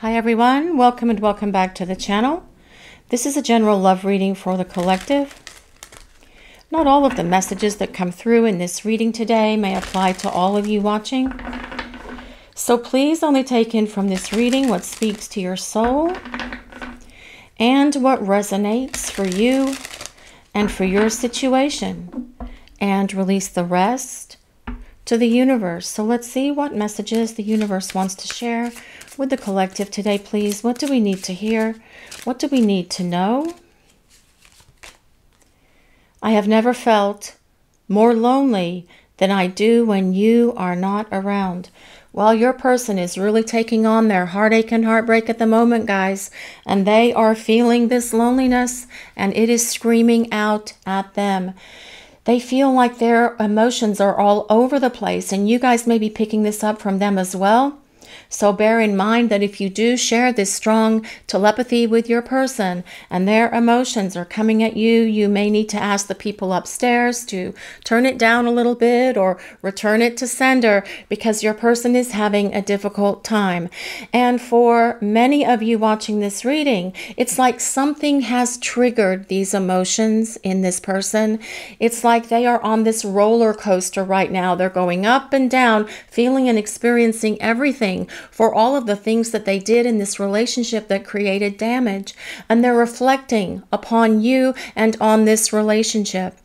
Hi everyone, welcome and welcome back to the channel. This is a general love reading for the collective. Not all of the messages that come through in this reading today may apply to all of you watching. So please only take in from this reading what speaks to your soul and what resonates for you and for your situation, and release the rest to the universe. So let's see what messages the universe wants to share with the collective today, please. What do we need to hear? What do we need to know? I have never felt more lonely than I do when you are not around. Well, your person is really taking on their heartache and heartbreak at the moment, guys, and they are feeling this loneliness, and it is screaming out at them. They feel like their emotions are all over the place, and you guys may be picking this up from them as well. So bear in mind that if you do share this strong telepathy with your person and their emotions are coming at you, you may need to ask the people upstairs to turn it down a little bit or return it to sender, because your person is having a difficult time. And for many of you watching this reading, it's like something has triggered these emotions in this person. It's like they are on this roller coaster right now. They're going up and down, feeling and experiencing everything for all of the things that they did in this relationship that created damage, and they're reflecting upon you and on this relationship.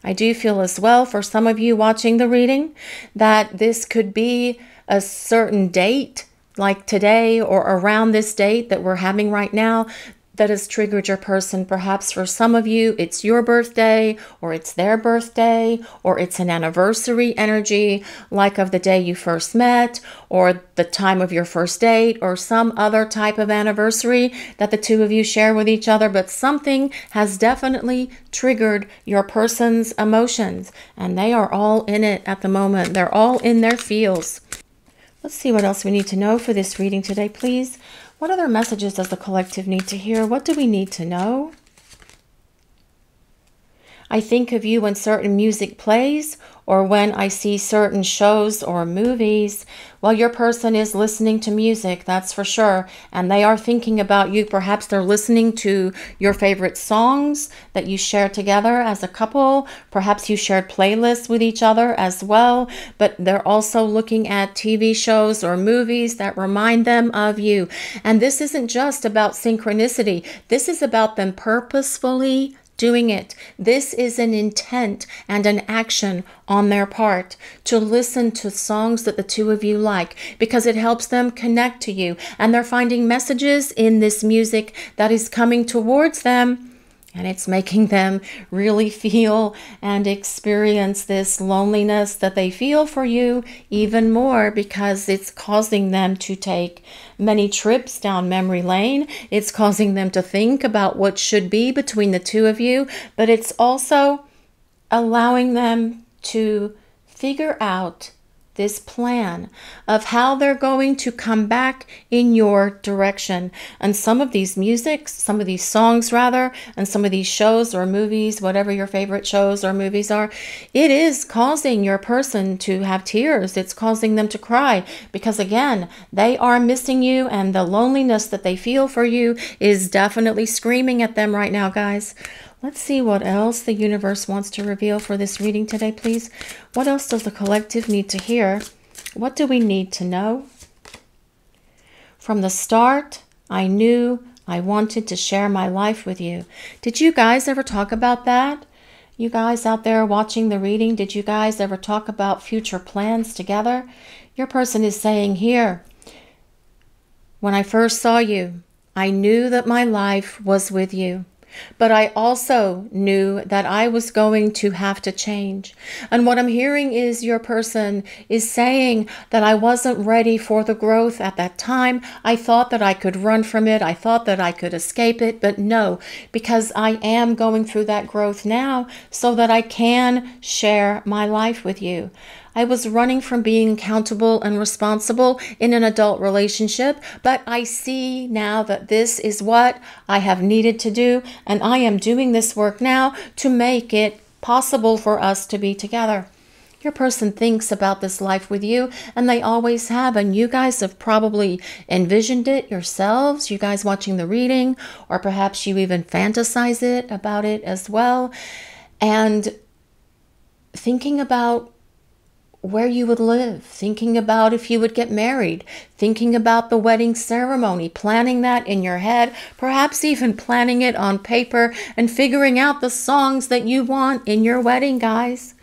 I do feel as well, for some of you watching the reading, that this could be a certain date, like today or around this date that we're having right now, that has triggered your person. Perhaps for some of you, it's your birthday, or it's their birthday, or it's an anniversary energy, like of the day you first met, or the time of your first date, or some other type of anniversary that the two of you share with each other. But something has definitely triggered your person's emotions, and they are all in it at the moment. They're all in their feels. Let's see what else we need to know for this reading today, please. What other messages does the collective need to hear? What do we need to know? I think of you when certain music plays, or when I see certain shows or movies. Well, your person is listening to music, that's for sure, and they are thinking about you. Perhaps they're listening to your favorite songs that you share together as a couple. Perhaps you shared playlists with each other as well, but they're also looking at TV shows or movies that remind them of you. And this isn't just about synchronicity. This is about them purposefully doing it. This is an intent and an action on their part to listen to songs that the two of you like, because it helps them connect to you, and they're finding messages in this music that is coming towards them, and it's making them really feel and experience this loneliness that they feel for you even more, because it's causing them to take many trips down memory lane. It's causing them to think about what should be between the two of you, but it's also allowing them to figure out this plan of how they're going to come back in your direction. And some of these some of these songs rather, and some of these shows or movies, whatever your favorite shows or movies are, it is causing your person to have tears. It's causing them to cry, because again, they are missing you, and the loneliness that they feel for you is definitely screaming at them right now, guys. Let's see what else the universe wants to reveal for this reading today, please. What else does the collective need to hear? What do we need to know? From the start, I knew I wanted to share my life with you. Did you guys ever talk about that? You guys out there watching the reading, did you guys ever talk about future plans together? Your person is saying here, when I first saw you, I knew that my life was with you. But I also knew that I was going to have to change. And what I'm hearing is your person is saying that I wasn't ready for the growth at that time. I thought that I could run from it. I thought that I could escape it. But no, because I am going through that growth now so that I can share my life with you. I was running from being accountable and responsible in an adult relationship, but I see now that this is what I have needed to do, and I am doing this work now to make it possible for us to be together. Your person thinks about this life with you, and they always have, and you guys have probably envisioned it yourselves, you guys watching the reading, or perhaps you even fantasize about it as well, and thinking about where you would live, thinking about if you would get married, thinking about the wedding ceremony, planning that in your head, perhaps even planning it on paper and figuring out the songs that you want in your wedding, guys.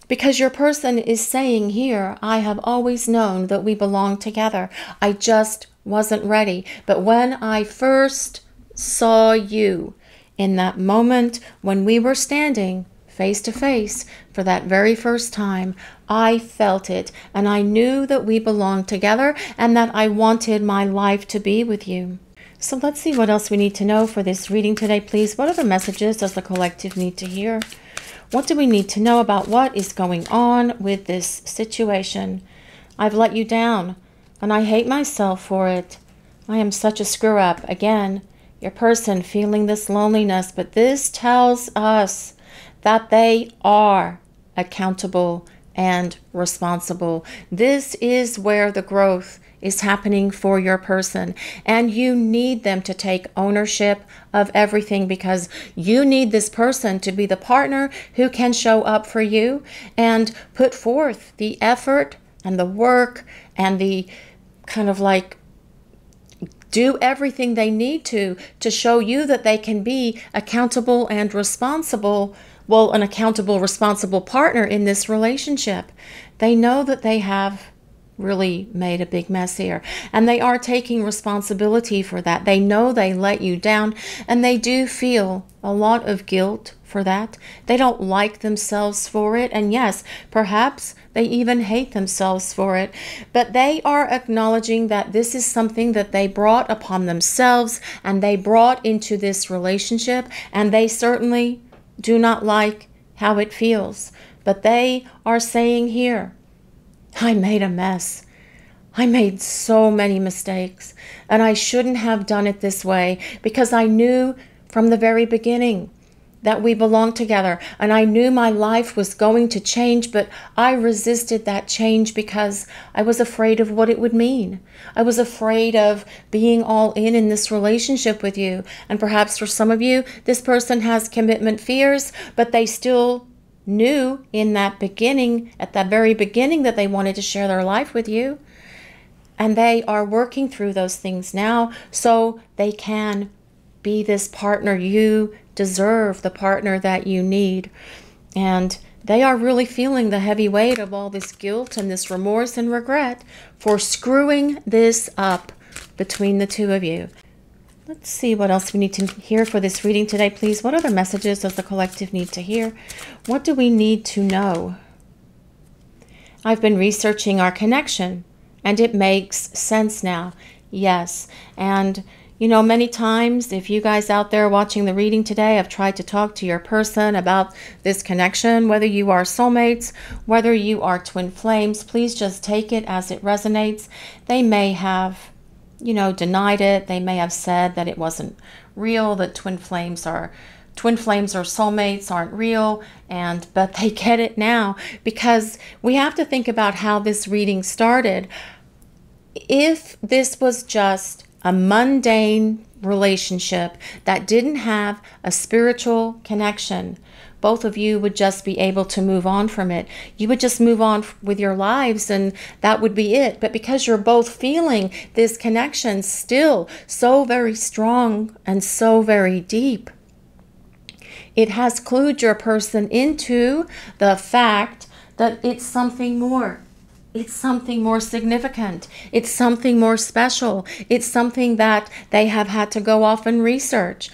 Because your person is saying here, I have always known that we belong together. I just wasn't ready. But when I first saw you, in that moment when we were standing face to face for that very first time, I felt it, and I knew that we belonged together and that I wanted my life to be with you. So let's see what else we need to know for this reading today, please. What other messages does the collective need to hear? What do we need to know about what is going on with this situation? I've let you down, and I hate myself for it. I am such a screw up. Again, your person feeling this loneliness, but this tells us that they are accountable and responsible. This is where the growth is happening for your person, and you need them to take ownership of everything, because you need this person to be the partner who can show up for you and put forth the effort and the work and the kind of like do everything they need to show you that they can be accountable and responsible. Well, an accountable, responsible partner in this relationship. They know that they have really made a big mess here, and they are taking responsibility for that. They know they let you down, and they do feel a lot of guilt for that. They don't like themselves for it, and yes, perhaps they even hate themselves for it, but they are acknowledging that this is something that they brought upon themselves and they brought into this relationship, and they certainly do not like how it feels. But they are saying here, I made a mess. I made so many mistakes, and I shouldn't have done it this way, because I knew from the very beginning that we belonged together, and I knew my life was going to change, but I resisted that change because I was afraid of what it would mean. I was afraid of being all in this relationship with you. And perhaps for some of you, this person has commitment fears, but they still knew in that beginning, at the very beginning, that they wanted to share their life with you. And they are working through those things now so they can be this partner you deserve, the partner that you need. And they are really feeling the heavy weight of all this guilt and this remorse and regret for screwing this up between the two of you. Let's see what else we need to hear for this reading today, please. What other messages does the collective need to hear? What do we need to know? I've been researching our connection, and it makes sense now. Yes, and you know, many times, if you guys out there watching the reading today have tried to talk to your person about this connection, whether you are soulmates, whether you are twin flames, please just take it as it resonates. They may have, you know, denied it. They may have said that it wasn't real, that twin flames or soulmates aren't real, but they get it now, because we have to think about how this reading started. If this was just a mundane relationship that didn't have a spiritual connection, both of you would just be able to move on from it. You would just move on with your lives, and that would be it. But because you're both feeling this connection still so very strong and so very deep, it has clued your person into the fact that it's something more. It's something more significant. It's something more special. It's something that they have had to go off and research.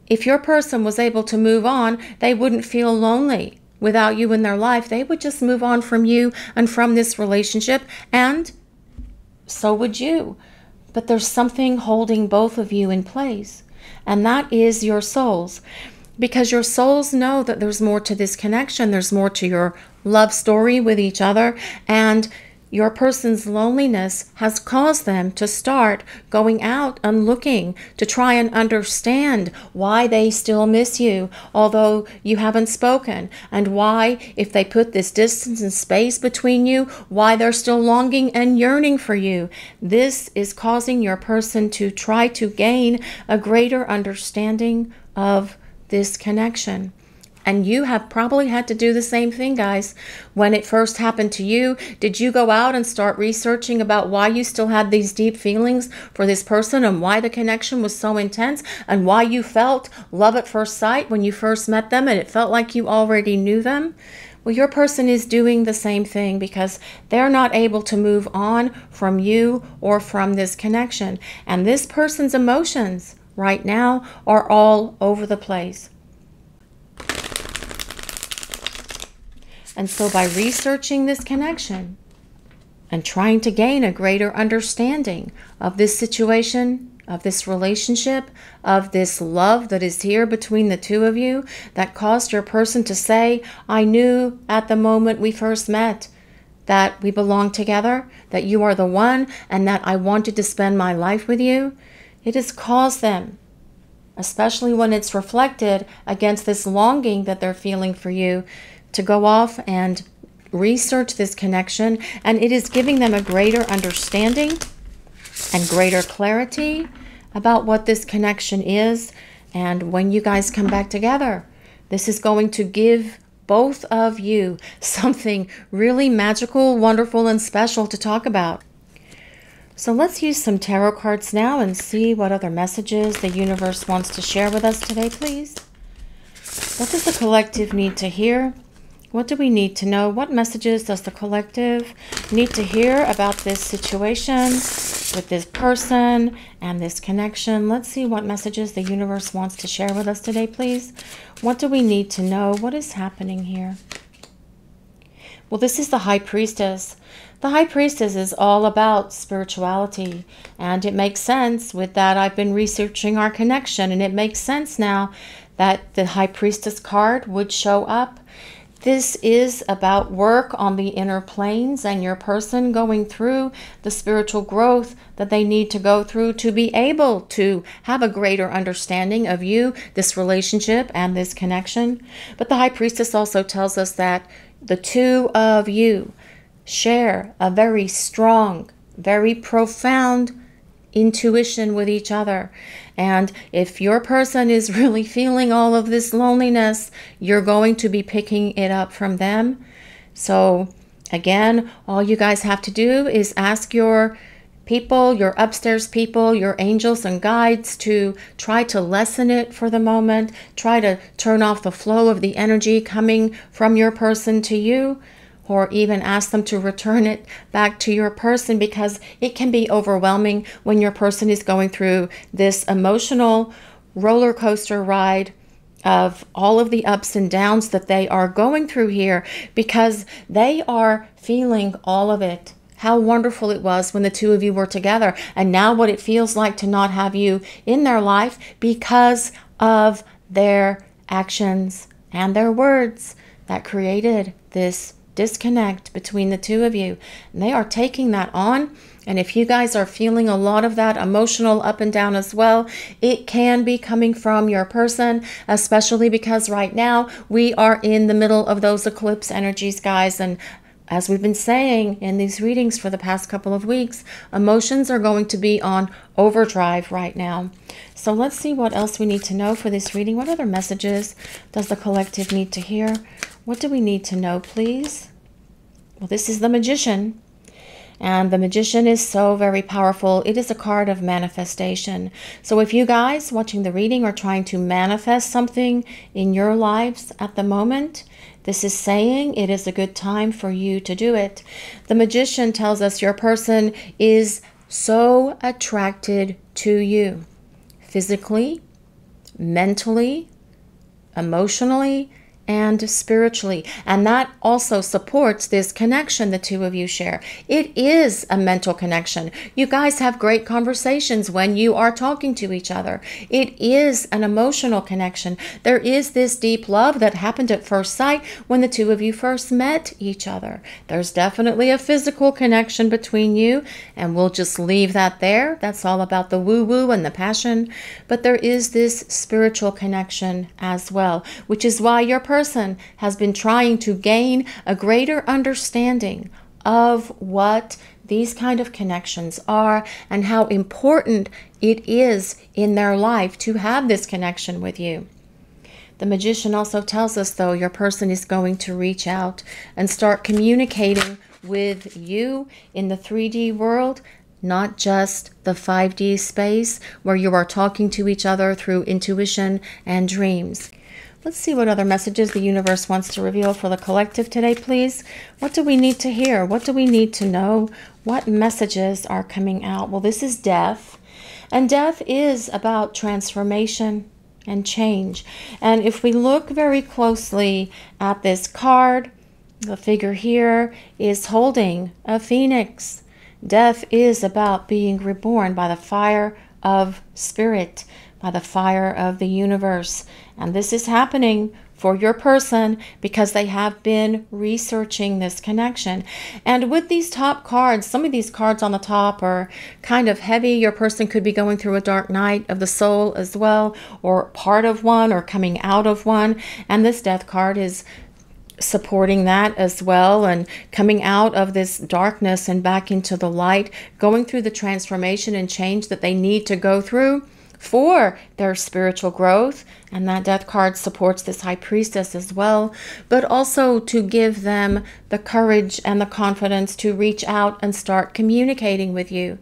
If your person was able to move on, they wouldn't feel lonely without you in their life. They would just move on from you and from this relationship, and so would you. But there's something holding both of you in place, and that is your souls. Because your souls know that there's more to this connection. There's more to your love story with each other. And your person's loneliness has caused them to start going out and looking to try and understand why they still miss you, although you haven't spoken, and why, if they put this distance and space between you, why they're still longing and yearning for you. This is causing your person to try to gain a greater understanding of this connection. And you have probably had to do the same thing, guys. When it first happened to you, did you go out and start researching about why you still had these deep feelings for this person and why the connection was so intense and why you felt love at first sight when you first met them and it felt like you already knew them? Well, your person is doing the same thing because they're not able to move on from you or from this connection. And this person's emotions right now are all over the place. And so by researching this connection and trying to gain a greater understanding of this situation, of this relationship, of this love that is here between the two of you that caused your person to say, I knew at the moment we first met that we belong together, that you are the one, and that I wanted to spend my life with you. It has caused them, especially when it's reflected against this longing that they're feeling for you, to go off and research this connection, and it is giving them a greater understanding and greater clarity about what this connection is. And when you guys come back together, this is going to give both of you something really magical, wonderful, and special to talk about. So let's use some tarot cards now and see what other messages the universe wants to share with us today, please. What does the collective need to hear? What do we need to know? What messages does the collective need to hear about this situation with this person and this connection? Let's see what messages the universe wants to share with us today, please. What do we need to know? What is happening here? Well, this is the High Priestess. The High Priestess is all about spirituality, and it makes sense with that. I've been researching our connection, and it makes sense now that the High Priestess card would show up. This is about work on the inner planes and your person going through the spiritual growth that they need to go through to be able to have a greater understanding of you, this relationship, and this connection. But the High Priestess also tells us that the two of you share a very strong, very profound intuition with each other. And if your person is really feeling all of this loneliness, you're going to be picking it up from them. So again, all you guys have to do is ask your people, your upstairs people, your angels and guides to try to lessen it for the moment. Try to turn off the flow of the energy coming from your person to you, or even ask them to return it back to your person, because it can be overwhelming when your person is going through this emotional roller coaster ride of all of the ups and downs that they are going through here, because they are feeling all of it. How wonderful it was when the two of you were together, and now what it feels like to not have you in their life because of their actions and their words that created this disconnect between the two of you. And they are taking that on. And if you guys are feeling a lot of that emotional up and down as well, it can be coming from your person, especially because right now we are in the middle of those eclipse energies, guys. And as we've been saying in these readings for the past couple of weeks, emotions are going to be on overdrive right now. So let's see what else we need to know for this reading. What other messages does the collective need to hear? What do we need to know, please? Well, this is the Magician. And the Magician is so very powerful. It is a card of manifestation. So if you guys watching the reading are trying to manifest something in your lives at the moment, this is saying it is a good time for you to do it. The Magician tells us your person is so attracted to you physically, mentally, emotionally, and spiritually. And that also supports this connection the two of you share. It is a mental connection. You guys have great conversations when you are talking to each other. It is an emotional connection. There is this deep love that happened at first sight when the two of you first met each other. There's definitely a physical connection between you, and we'll just leave that there. That's all about the woo-woo and the passion. But there is this spiritual connection as well, which is why your person has been trying to gain a greater understanding of what these kind of connections are and how important it is in their life to have this connection with you. The Magician also tells us, though, your person is going to reach out and start communicating with you in the 3D world, not just the 5D space where you are talking to each other through intuition and dreams. Let's see what other messages the universe wants to reveal for the collective today, please. What do we need to hear? What do we need to know? What messages are coming out? Well, this is death. And death is about transformation and change. And if we look very closely at this card, the figure here is holding a phoenix. Death is about being reborn by the fire of spirit, by the fire of the universe. And this is happening for your person because they have been researching this connection. And with these top cards, some of these cards on the top are kind of heavy. Your person could be going through a dark night of the soul as well, or part of one, or coming out of one. And this death card is supporting that as well, and coming out of this darkness and back into the light, going through the transformation and change that they need to go through for their spiritual growth. And that death card supports this High Priestess as well, but also to give them the courage and the confidence to reach out and start communicating with you.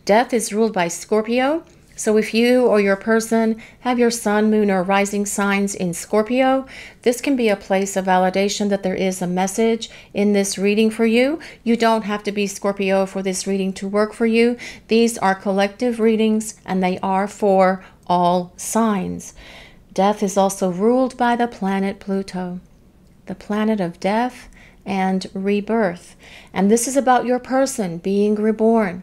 Death is ruled by Scorpio. So if you or your person have your sun, moon, or rising signs in Scorpio, this can be a place of validation that there is a message in this reading for you. You don't have to be Scorpio for this reading to work for you. These are collective readings, and they are for all signs. Death is also ruled by the planet Pluto, the planet of death and rebirth. And this is about your person being reborn,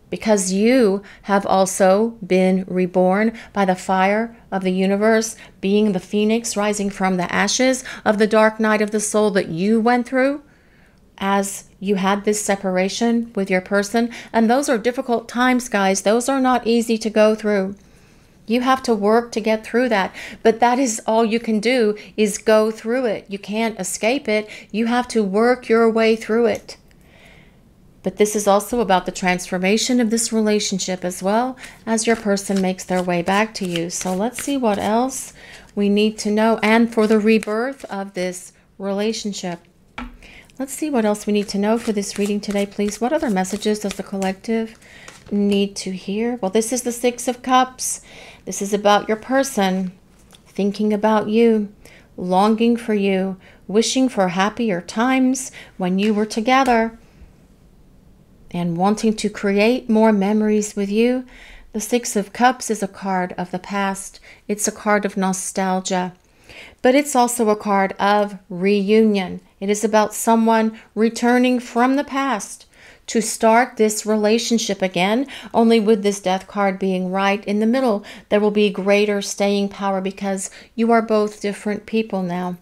because you have also been reborn by the fire of the universe, being the phoenix rising from the ashes of the dark night of the soul that you went through as you had this separation with your person. And those are difficult times, guys. Those are not easy to go through. You have to work to get through that. But that is all you can do, is go through it. You can't escape it. You have to work your way through it. But this is also about the transformation of this relationship as well as your person makes their way back to you. So let's see what else we need to know. And for the rebirth of this relationship. Let's see what else we need to know for this reading today, please. What other messages does the collective need to hear? Well, this is the Six of Cups. This is about your person thinking about you, longing for you, wishing for happier times when you were together, and wanting to create more memories with you. The Six of Cups is a card of the past. It's a card of nostalgia, but it's also a card of reunion. It is about someone returning from the past to start this relationship again, only with this death card being right in the middle. There will be greater staying power because you are both different people now.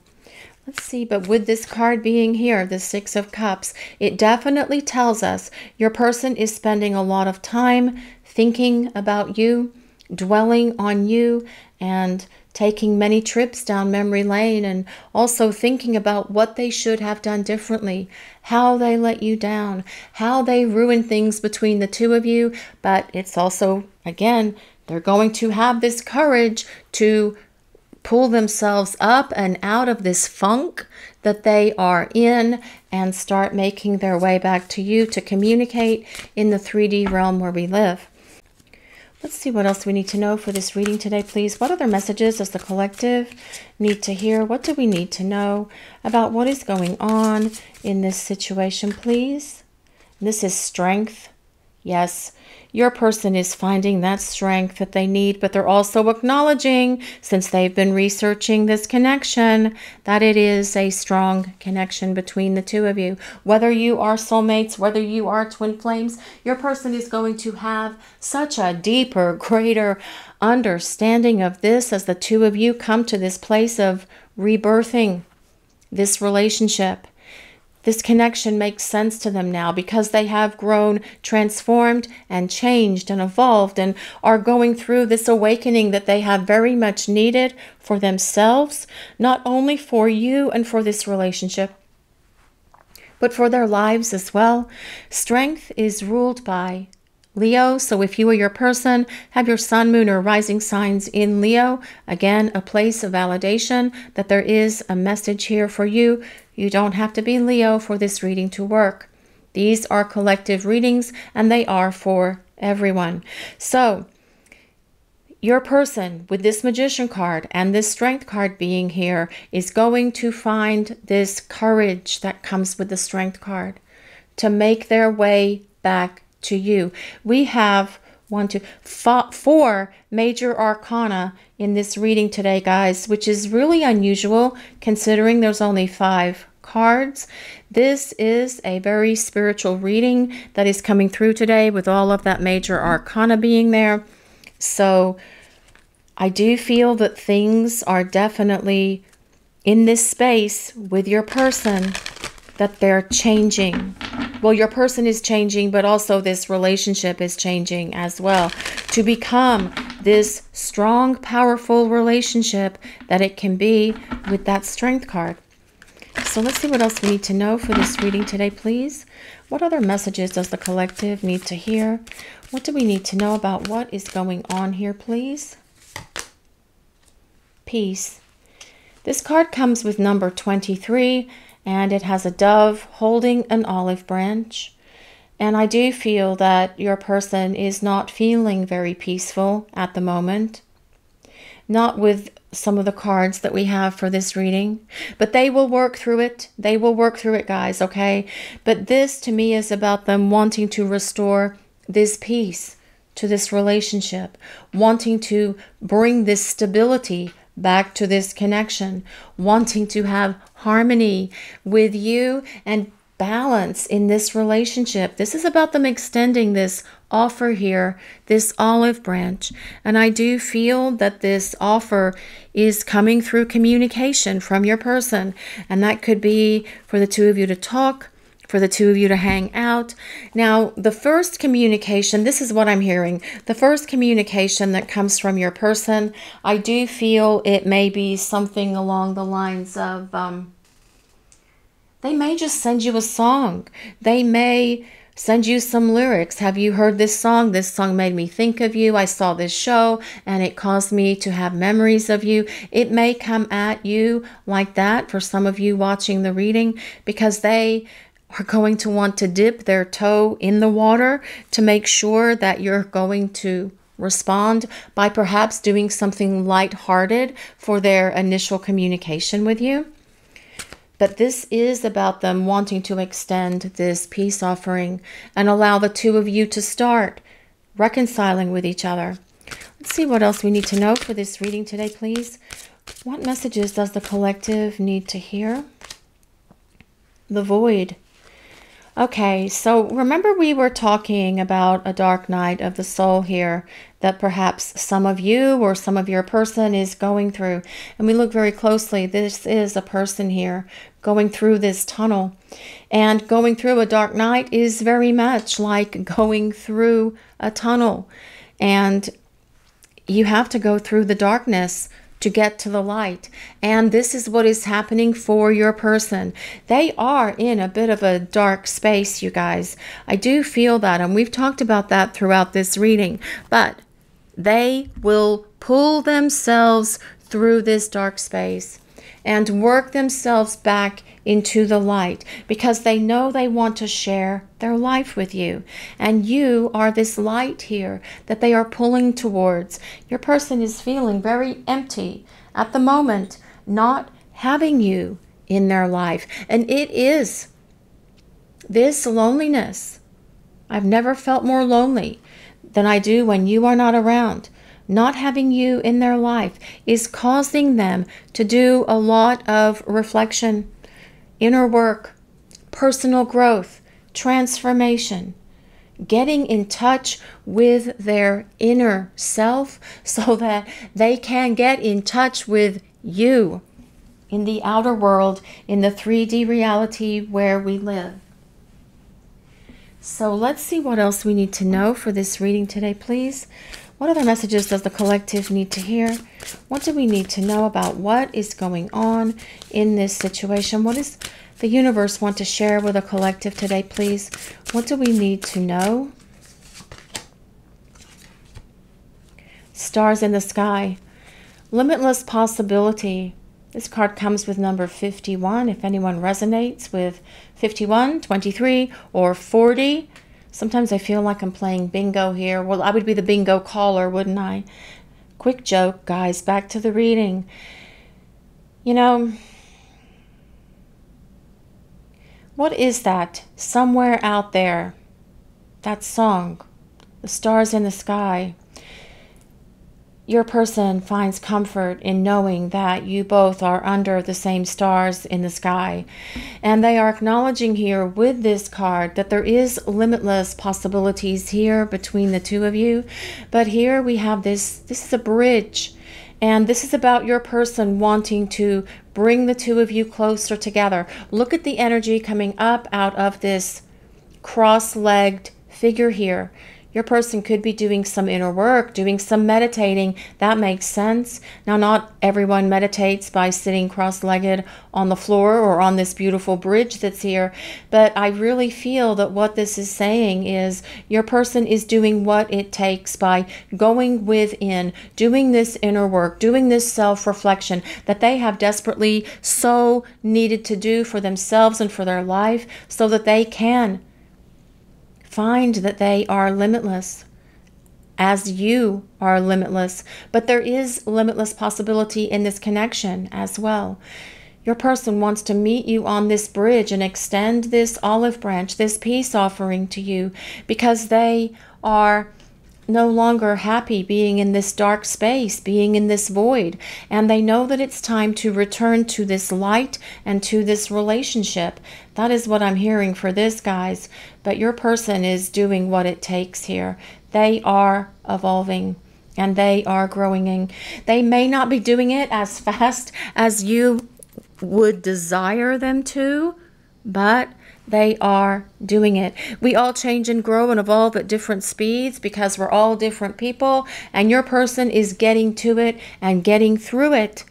Let's see, but with this card being here, the Six of Cups, it definitely tells us your person is spending a lot of time thinking about you, dwelling on you, and taking many trips down memory lane, and also thinking about what they should have done differently, how they let you down, how they ruined things between the two of you. But it's also, again, they're going to have this courage to pull themselves up and out of this funk that they are in and start making their way back to you to communicate in the 3D realm where we live. Let's see what else we need to know for this reading today, please. What other messages does the collective need to hear? What do we need to know about what is going on in this situation, please? This is strength. Yes, your person is finding that strength that they need, but they're also acknowledging, since they've been researching this connection, that it is a strong connection between the two of you. Whether you are soulmates, whether you are twin flames, your person is going to have such a deeper, greater understanding of this as the two of you come to this place of rebirthing this relationship. This connection makes sense to them now because they have grown, transformed, and changed and evolved and are going through this awakening that they have very much needed for themselves, not only for you and for this relationship, but for their lives as well. Strength is ruled by Leo, so if you or your person have your sun, moon, or rising signs in Leo, again, a place of validation that there is a message here for you. You don't have to be Leo for this reading to work. These are collective readings and they are for everyone. So, your person with this Magician card and this Strength card being here is going to find this courage that comes with the Strength card to make their way back to you. We have 4 major arcana in this reading today, guys, which is really unusual considering there's only 5 cards. This is a very spiritual reading that is coming through today with all of that major arcana being there. So I do feel that things are definitely in this space with your person, that they're changing. Well, your person is changing, but also this relationship is changing as well to become this strong, powerful relationship that it can be with that Strength card. So let's see what else we need to know for this reading today, please. What other messages does the collective need to hear? What do we need to know about what is going on here, please? Peace. This card comes with number 23. And it has a dove holding an olive branch. And I do feel that your person is not feeling very peaceful at the moment. Not with some of the cards that we have for this reading. But they will work through it. They will work through it, guys, okay? But this, to me, is about them wanting to restore this peace to this relationship. Wanting to bring this stability back to this connection, wanting to have harmony with you and balance in this relationship. This is about them extending this offer here, this olive branch. And I do feel that this offer is coming through communication from your person. And that could be for the two of you to talk, for the two of you to hang out. Now, the first communication, this is what I'm hearing. The first communication that comes from your person, I do feel it may be something along the lines of, they may just send you a song. They may send you some lyrics. Have you heard this song? This song made me think of you. I saw this show and it caused me to have memories of you. It may come at you like that for some of you watching the reading, because they are going to want to dip their toe in the water to make sure that you're going to respond by perhaps doing something lighthearted for their initial communication with you. But this is about them wanting to extend this peace offering and allow the two of you to start reconciling with each other. Let's see what else we need to know for this reading today, please. What messages does the collective need to hear? The void. Okay, so remember we were talking about a dark night of the soul here that perhaps some of you or some of your person is going through. And we look very closely. This is a person here going through this tunnel. And going through a dark night is very much like going through a tunnel. And you have to go through the darkness to get to the light. And this is what is happening for your person. They are in a bit of a dark space, you guys. I do feel that, and we've talked about that throughout this reading, but they will pull themselves through this dark space and work themselves back into the light because they know they want to share their life with you. And you are this light here that they are pulling towards. Your person is feeling very empty at the moment, not having you in their life. And it is this loneliness I've never felt more lonely than I do when you are not around. Not having you in their life is causing them to do a lot of reflection, inner work, personal growth, transformation, getting in touch with their inner self so that they can get in touch with you in the outer world, in the 3D reality where we live. So let's see what else we need to know for this reading today, please. What other messages does the collective need to hear? What do we need to know about what is going on in this situation? What does the universe want to share with the collective today, please? What do we need to know? Stars in the sky. Limitless possibility. This card comes with number 51. If anyone resonates with 51, 23, or 40. Sometimes I feel like I'm playing bingo here. Well, I would be the bingo caller, wouldn't I? Quick joke, guys. Back to the reading. You know, what is that somewhere out there? That song, The Stars in the Sky. Your person finds comfort in knowing that you both are under the same stars in the sky. And they are acknowledging here with this card that there is limitless possibilities here between the two of you. But here we have this is a bridge. And this is about your person wanting to bring the two of you closer together. Look at the energy coming up out of this cross-legged figure here. Your person could be doing some inner work, doing some meditating. That makes sense. Now, not everyone meditates by sitting cross-legged on the floor or on this beautiful bridge that's here. But I really feel that what this is saying is your person is doing what it takes by going within, doing this inner work, doing this self-reflection that they have desperately so needed to do for themselves and for their life so that they can find that they are limitless as you are limitless. But there is limitless possibility in this connection as well. Your person wants to meet you on this bridge and extend this olive branch, this peace offering to you, because they are no longer happy being in this dark space, being in this void. And they know that it's time to return to this light and to this relationship. That is what I'm hearing for this, guys. But your person is doing what it takes here. They are evolving and they are growing. They may not be doing it as fast as you would desire them to, but they are doing it. We all change and grow and evolve at different speeds because we're all different people, and your person is getting to it and getting through it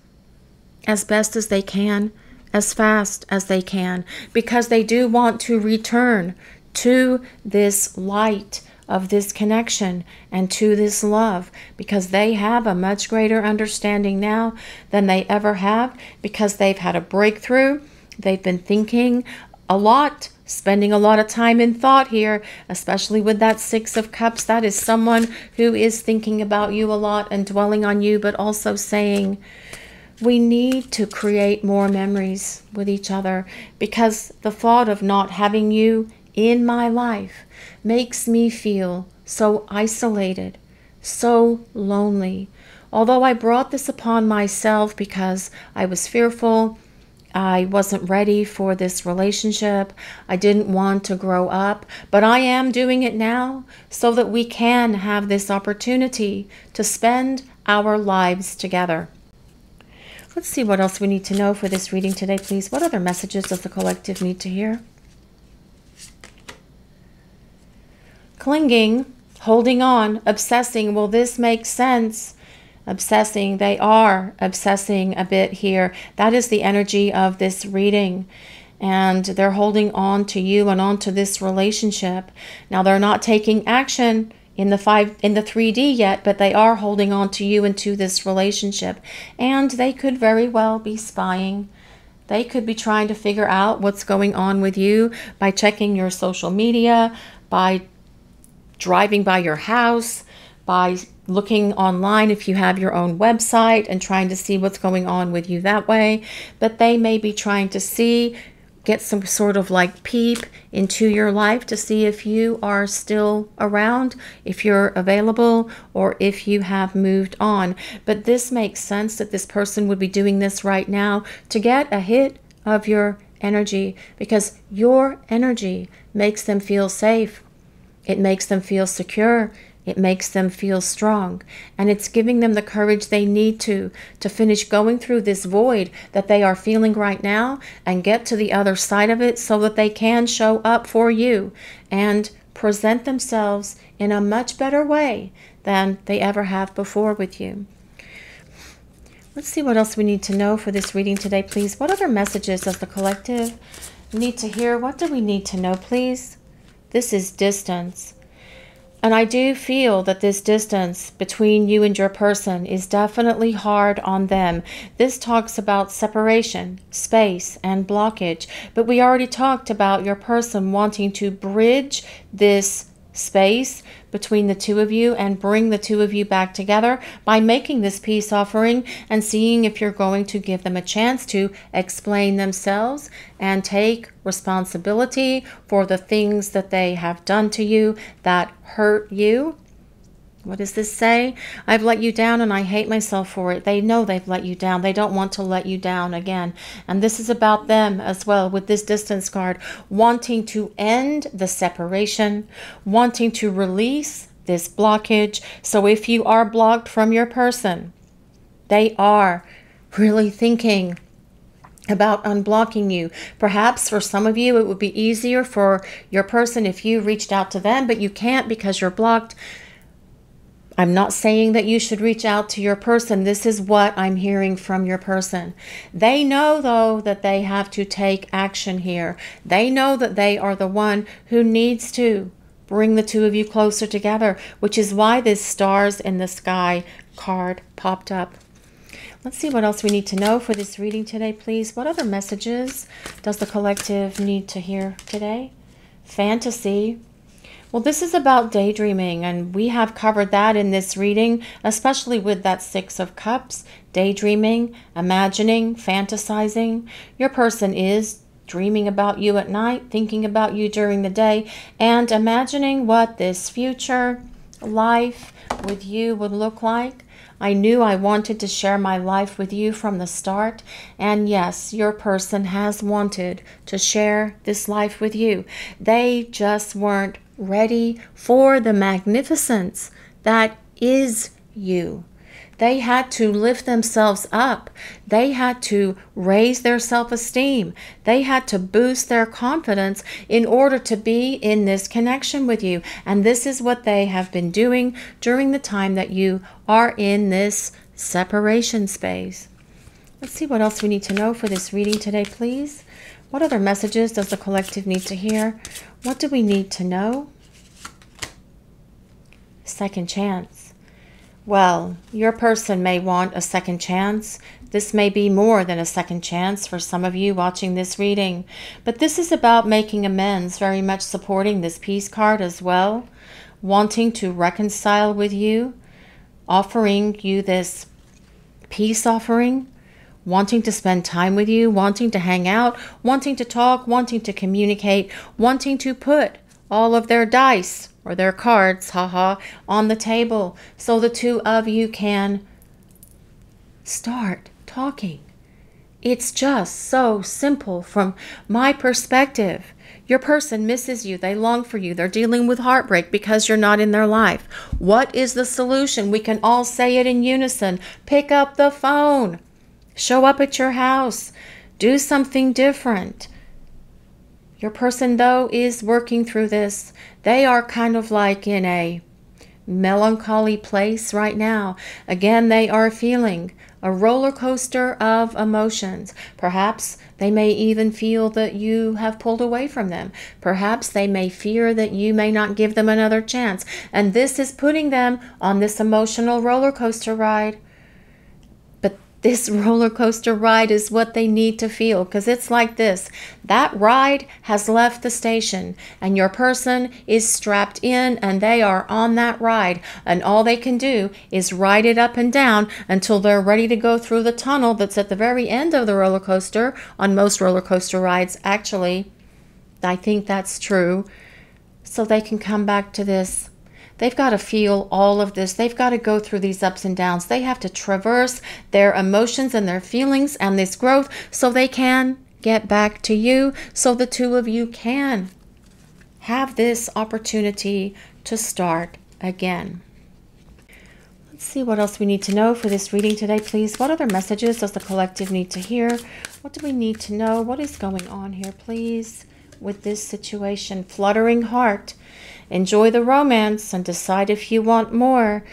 as best as they can, as fast as they can, because they do want to return to this light of this connection and to this love, because they have a much greater understanding now than they ever have, because they've had a breakthrough. They've been thinking a lot, spending a lot of time in thought here, especially with that Six of Cups. That is someone who is thinking about you a lot and dwelling on you, but also saying, we need to create more memories with each other, because the thought of not having you in my life makes me feel so isolated, so lonely. Although I brought this upon myself because I was fearful, I wasn't ready for this relationship, I didn't want to grow up, but I am doing it now so that we can have this opportunity to spend our lives together. Let's see what else we need to know for this reading today, please. What other messages does the collective need to hear? Clinging, holding on, obsessing. Will this make sense? Obsessing. They are obsessing a bit here. That is the energy of this reading. And they're holding on to you and on to this relationship. Now, they're not taking action in the 3D yet, but they are holding on to you and to this relationship. And they could very well be spying. They could be trying to figure out what's going on with you by checking your social media, by driving by your house, by looking online if you have your own website and trying to see what's going on with you that way. But they may be trying to see get some sort of like peep into your life to see if you are still around, if you're available, or if you have moved on. But this makes sense that this person would be doing this right now to get a hit of your energy, because your energy makes them feel safe. It makes them feel secure. It makes them feel strong, and it's giving them the courage they need to finish going through this void that they are feeling right now and get to the other side of it so that they can show up for you and present themselves in a much better way than they ever have before with you. Let's see what else we need to know for this reading today, please. What other messages does the collective need to hear? What do we need to know, please? This is distance. And I do feel that this distance between you and your person is definitely hard on them. This talks about separation, space, and blockage. But we already talked about your person wanting to bridge this space between the two of you and bring the two of you back together by making this peace offering and seeing if you're going to give them a chance to explain themselves and take responsibility for the things that they have done to you that hurt you. What does this say? I've let you down and I hate myself for it. They know they've let you down. They don't want to let you down again. And this is about them as well with this distance card, wanting to end the separation, wanting to release this blockage. So if you are blocked from your person, they are really thinking about unblocking you. Perhaps for some of you, it would be easier for your person if you reached out to them, but you can't because you're blocked. I'm not saying that you should reach out to your person. This is what I'm hearing from your person. They know, though, that they have to take action here. They know that they are the one who needs to bring the two of you closer together, which is why this stars in the sky card popped up. Let's see what else we need to know for this reading today, please. What other messages does the collective need to hear today? Fantasy. Well, this is about daydreaming, and we have covered that in this reading, especially with that Six of Cups. Daydreaming, imagining, fantasizing. Your person is dreaming about you at night, thinking about you during the day, and imagining what this future life with you would look like. I knew I wanted to share my life with you from the start. And yes, your person has wanted to share this life with you. They just weren't ready for the magnificence that is you. They had to lift themselves up. They had to raise their self-esteem. They had to boost their confidence in order to be in this connection with you. And this is what they have been doing during the time that you are in this separation space. Let's see what else we need to know for this reading today, please. What other messages does the collective need to hear? What do we need to know? Second chance. Well, your person may want a second chance. This may be more than a second chance for some of you watching this reading. But this is about making amends, very much supporting this peace card as well. Wanting to reconcile with you, offering you this peace offering, wanting to spend time with you, wanting to hang out, wanting to talk, wanting to communicate, wanting to put all of their dice or their cards, on the table so the two of you can start talking. It's just so simple from my perspective. Your person misses you. They long for you. They're dealing with heartbreak because you're not in their life. What is the solution? We can all say it in unison. Pick up the phone. Show up at your house. Do something different. Your person, though, is working through this. They are kind of like in a melancholy place right now. Again, they are feeling a roller coaster of emotions. Perhaps they may even feel that you have pulled away from them. Perhaps they may fear that you may not give them another chance. And this is putting them on this emotional roller coaster ride. But This roller coaster ride is what they need to feel, because it's like this. That ride has left the station and your person is strapped in and they are on that ride, and all they can do is ride it up and down until they're ready to go through the tunnel that's at the very end of the roller coaster. On most roller coaster rides, actually, I think that's true. So they can come back to this. They've got to feel all of this. They've got to go through these ups and downs. They have to traverse their emotions and their feelings and this growth so they can get back to you, so the two of you can have this opportunity to start again. Let's see what else we need to know for this reading today, please. What other messages does the collective need to hear? What do we need to know? What is going on here, please, with this situation? Fluttering heart. Enjoy the romance and decide if you want more.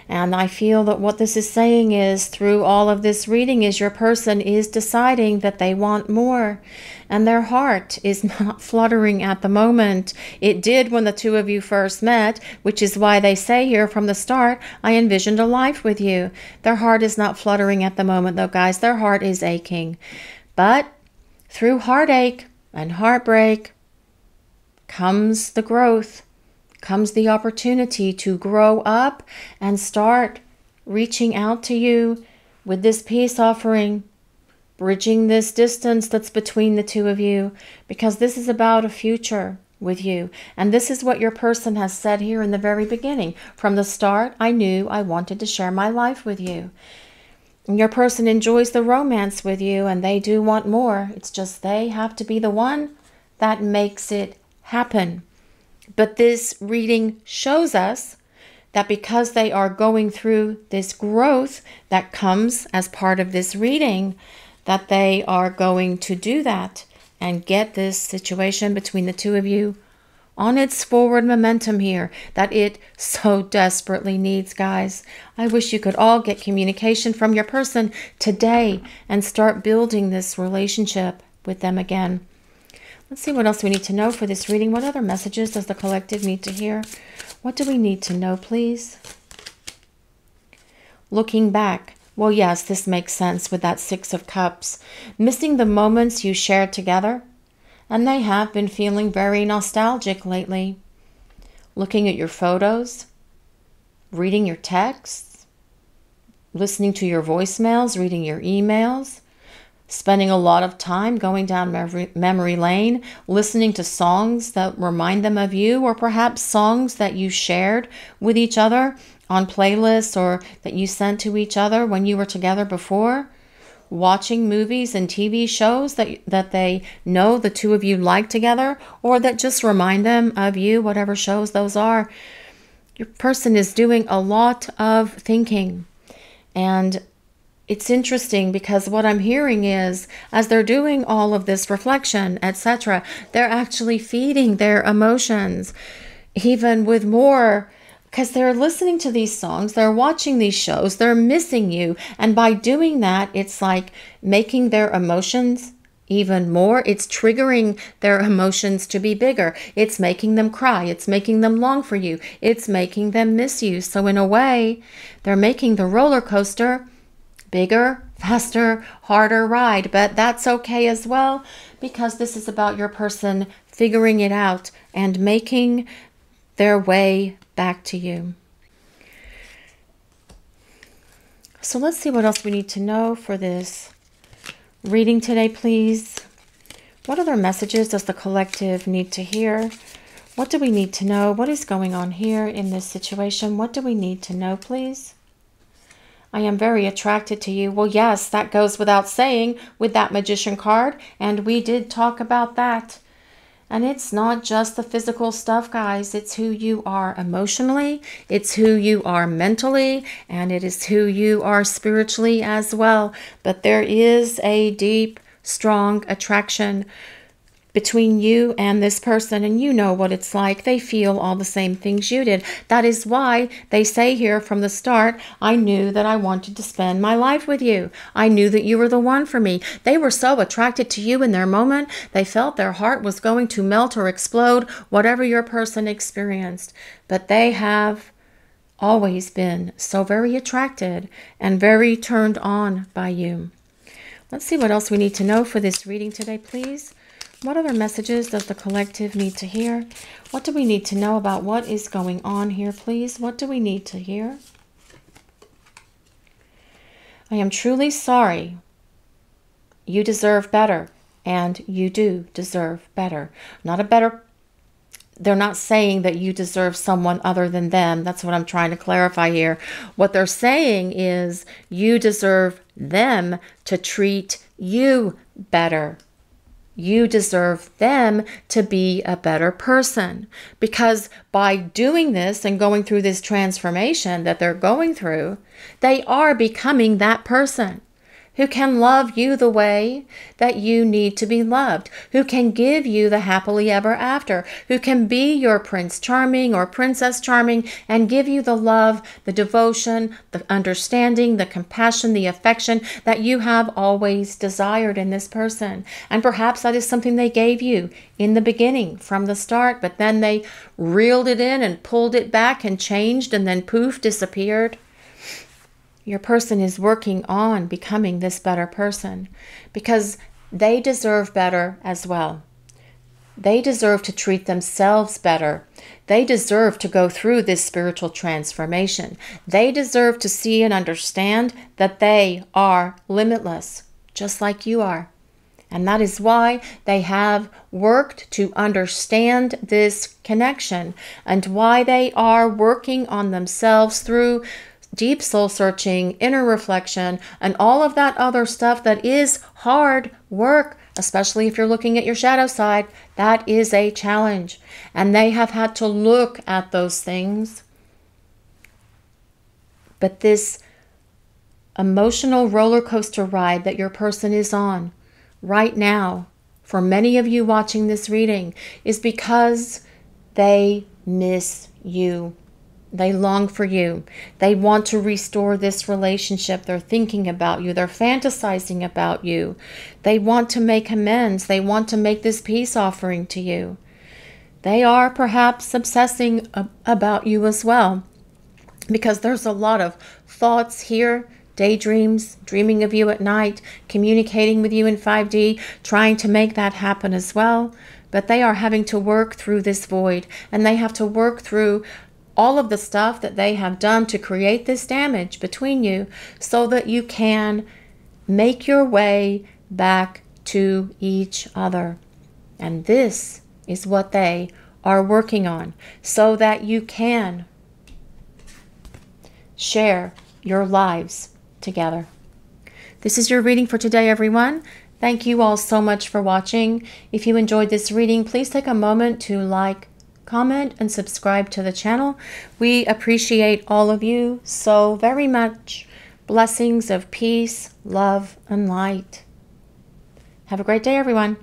And I feel that what this is saying is, through all of this reading, is your person is deciding that they want more. And their heart is not fluttering at the moment. It did when the two of you first met, which is why they say here from the start, I envisioned a life with you. Their heart is not fluttering at the moment, though, guys. Their heart is aching. But through heartache and heartbreak comes the growth. Comes the opportunity to grow up and start reaching out to you with this peace offering, bridging this distance that's between the two of you, because this is about a future with you. And this is what your person has said here in the very beginning. From the start, I knew I wanted to share my life with you. And your person enjoys the romance with you, and they do want more. It's just they have to be the one that makes it happen. But this reading shows us that because they are going through this growth that comes as part of this reading, that they are going to do that and get this situation between the two of you on its forward momentum here that it so desperately needs, guys. I wish you could all get communication from your person today and start building this relationship with them again. Let's see what else we need to know for this reading. What other messages does the collective need to hear? What do we need to know, please? Looking back. Well, yes, this makes sense with that Six of Cups. Missing the moments you shared together. And they have been feeling very nostalgic lately. Looking at your photos. Reading your texts. Listening to your voicemails. Reading your emails. Spending a lot of time going down memory lane, listening to songs that remind them of you, or perhaps songs that you shared with each other on playlists or that you sent to each other when you were together before. Watching movies and TV shows that they know the two of you like together, or that just remind them of you, whatever shows those are. Your person is doing a lot of thinking. And it's interesting because what I'm hearing is, as they're doing all of this reflection, etc., they're actually feeding their emotions even with more, because they're listening to these songs, they're watching these shows, they're missing you. And by doing that, it's like making their emotions even more. It's triggering their emotions to be bigger. It's making them cry. It's making them long for you. It's making them miss you. So in a way, they're making the roller coaster bigger, faster, harder ride. But that's okay as well, because this is about your person figuring it out and making their way back to you. So let's see what else we need to know for this reading today, please. What other messages does the collective need to hear? What do we need to know? What is going on here in this situation? What do we need to know, please? I am very attracted to you. Well, yes, that goes without saying with that Magician card. And we did talk about that. And it's not just the physical stuff, guys. It's who you are emotionally. It's who you are mentally. And it is who you are spiritually as well. But there is a deep, strong attraction between you and this person, and you know what it's like. They feel all the same things you did. That is why they say here from the start, I knew that I wanted to spend my life with you. I knew that you were the one for me. They were so attracted to you in their moment, they felt their heart was going to melt or explode, whatever your person experienced. But they have always been so very attracted and very turned on by you. Let's see what else we need to know for this reading today, please. What other messages does the collective need to hear? What do we need to know about what is going on here, please? What do we need to hear? I am truly sorry. You deserve better, and you do deserve better. Not a better. They're not saying that you deserve someone other than them. That's what I'm trying to clarify here. What they're saying is you deserve them to treat you better. You deserve them to be a better person. Because by doing this and going through this transformation that they're going through, they are becoming that person who can love you the way that you need to be loved, who can give you the happily ever after, who can be your Prince Charming or Princess Charming and give you the love, the devotion, the understanding, the compassion, the affection that you have always desired in this person. And perhaps that is something they gave you in the beginning from the start, but then they reeled it in and pulled it back and changed and then poof, disappeared. Your person is working on becoming this better person because they deserve better as well. They deserve to treat themselves better. They deserve to go through this spiritual transformation. They deserve to see and understand that they are limitless, just like you are. And that is why they have worked to understand this connection and why they are working on themselves through deep soul searching, inner reflection, and all of that other stuff that is hard work, especially if you're looking at your shadow side. That is a challenge. And they have had to look at those things. But this emotional roller coaster ride that your person is on right now, for many of you watching this reading, is because they miss you. They long for you. They want to restore this relationship. They're thinking about you. They're fantasizing about you. They want to make amends. They want to make this peace offering to you. They are perhaps obsessing about you as well, because there's a lot of thoughts here, daydreams, dreaming of you at night, communicating with you in 5D, trying to make that happen as well. But they are having to work through this void, and they have to work through all of the stuff that they have done to create this damage between you so that you can make your way back to each other. And this is what they are working on so that you can share your lives together. This is your reading for today, everyone. Thank you all so much for watching. If you enjoyed this reading, please take a moment to like, comment, and subscribe to the channel. We appreciate all of you so very much. Blessings of peace, love, and light. Have a great day, everyone.